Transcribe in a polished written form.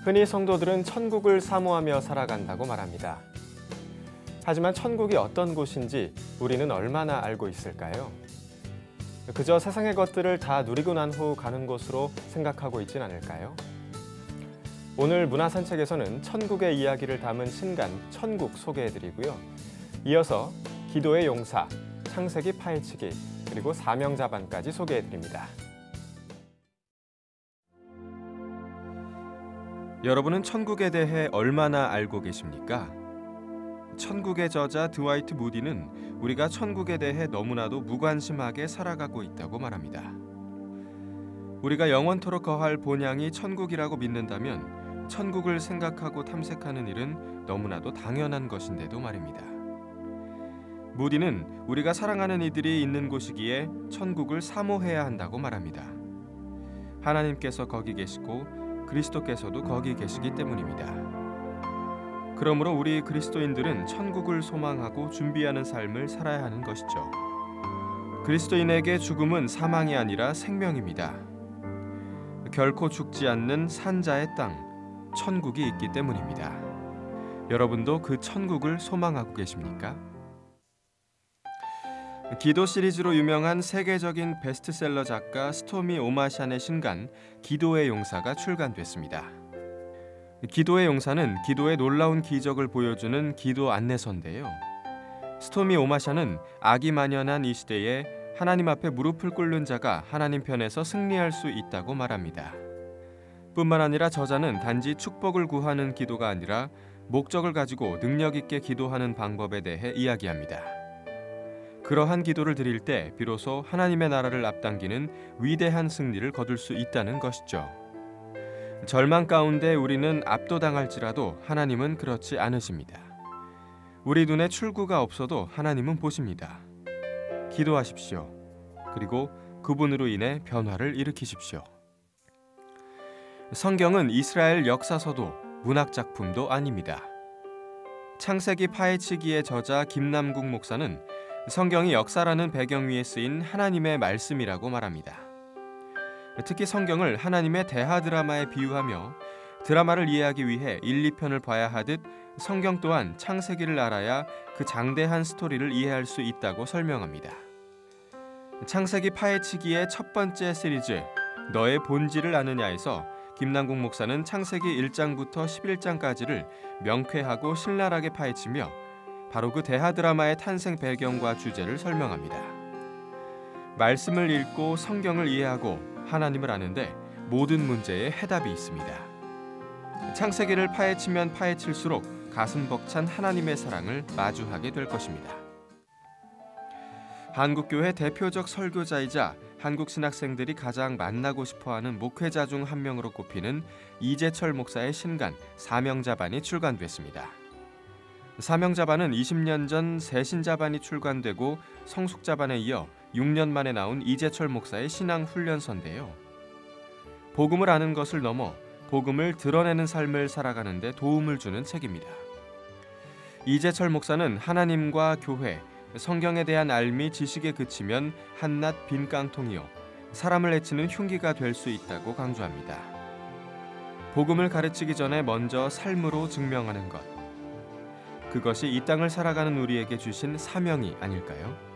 흔히 성도들은 천국을 사모하며 살아간다고 말합니다. 하지만 천국이 어떤 곳인지 우리는 얼마나 알고 있을까요? 그저 세상의 것들을 다 누리고 난 후 가는 곳으로 생각하고 있진 않을까요? 오늘 문화산책에서는 천국의 이야기를 담은 신간 천국 소개해드리고요. 이어서 기도의 용사, 창세기 파헤치기, 그리고 사명자반까지 소개해드립니다. 여러분은 천국에 대해 얼마나 알고 계십니까? 천국의 저자 드와이트 무디는 우리가 천국에 대해 너무나도 무관심하게 살아가고 있다고 말합니다. 우리가 영원토록 거할 본향이 천국이라고 믿는다면 천국을 생각하고 탐색하는 일은 너무나도 당연한 것인데도 말입니다. 무디는 우리가 사랑하는 이들이 있는 곳이기에 천국을 사모해야 한다고 말합니다. 하나님께서 거기 계시고 그리스도께서도 거기 계시기 때문입니다. 그러므로 우리 그리스도인들은 천국을 소망하고 준비하는 삶을 살아야 하는 것이죠. 그리스도인에게 죽음은 사망이 아니라 생명입니다. 결코 죽지 않는 산자의 땅, 천국이 있기 때문입니다. 여러분도 그 천국을 소망하고 계십니까? 기도 시리즈로 유명한 세계적인 베스트셀러 작가 스토미 오마샨의 신간 기도의 용사가 출간됐습니다. 기도의 용사는 기도의 놀라운 기적을 보여주는 기도 안내서인데요. 스토미 오마샨은 악이 만연한 이 시대에 하나님 앞에 무릎을 꿇는 자가 하나님 편에서 승리할 수 있다고 말합니다. 뿐만 아니라 저자는 단지 축복을 구하는 기도가 아니라 목적을 가지고 능력 있게 기도하는 방법에 대해 이야기합니다. 그러한 기도를 드릴 때 비로소 하나님의 나라를 앞당기는 위대한 승리를 거둘 수 있다는 것이죠. 절망 가운데 우리는 압도당할지라도 하나님은 그렇지 않으십니다. 우리 눈에 출구가 없어도 하나님은 보십니다. 기도하십시오. 그리고 그분으로 인해 변화를 일으키십시오. 성경은 이스라엘 역사서도 문학작품도 아닙니다. 창세기 파헤치기의 저자 김남국 목사는 성경이 역사라는 배경 위에 쓰인 하나님의 말씀이라고 말합니다. 특히 성경을 하나님의 대하 드라마에 비유하며 드라마를 이해하기 위해 1, 2편을 봐야 하듯 성경 또한 창세기를 알아야 그 장대한 스토리를 이해할 수 있다고 설명합니다. 창세기 파헤치기의 첫 번째 시리즈 너의 본질을 아느냐에서 김남국 목사는 창세기 1장부터 11장까지를 명쾌하고 신랄하게 파헤치며 바로 그 대하 드라마의 탄생 배경과 주제를 설명합니다. 말씀을 읽고 성경을 이해하고 하나님을 아는데 모든 문제에 해답이 있습니다. 창세기를 파헤치면 파헤칠수록 가슴 벅찬 하나님의 사랑을 마주하게 될 것입니다. 한국교회 대표적 설교자이자 한국 신학생들이 가장 만나고 싶어하는 목회자 중 한 명으로 꼽히는 이재철 목사의 신간 사명자반이 출간됐습니다. 사명자반은 20년 전 새신자반이 출간되고 성숙자반에 이어 6년 만에 나온 이재철 목사의 신앙훈련서인데요. 복음을 아는 것을 넘어 복음을 드러내는 삶을 살아가는 데 도움을 주는 책입니다. 이재철 목사는 하나님과 교회, 성경에 대한 알미 지식에 그치면 한낱 빈 깡통이요 사람을 해치는 흉기가 될 수 있다고 강조합니다. 복음을 가르치기 전에 먼저 삶으로 증명하는 것, 그것이 이 땅을 살아가는 우리에게 주신 사명이 아닐까요?